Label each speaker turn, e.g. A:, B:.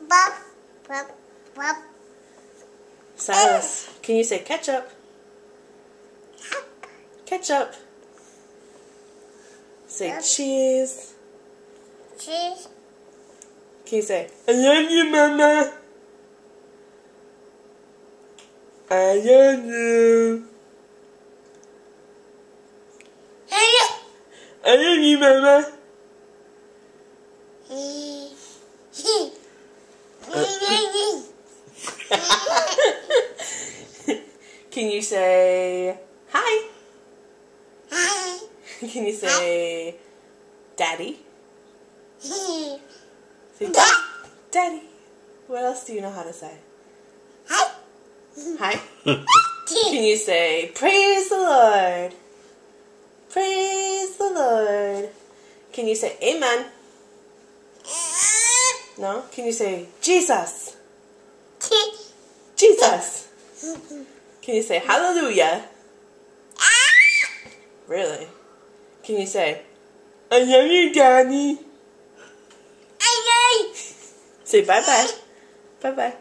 A: Bop, bop, bop.
B: Silas, can you say ketchup? Ketchup. Say cheese.
A: Cheese.
B: Can you say, I love you, Mama? I love you. I love you, Mama. Can you say hi?
A: Hi.
B: Can you say daddy? Say daddy. What else do you know how to say?
A: Hi.
B: Hi. Can you say praise the Lord? Praise the Lord. Can you say amen? No? Can you say Jesus? Jesus. Can you say hallelujah? Really? Can you say I love you, Daddy? Say bye-bye. Bye-bye.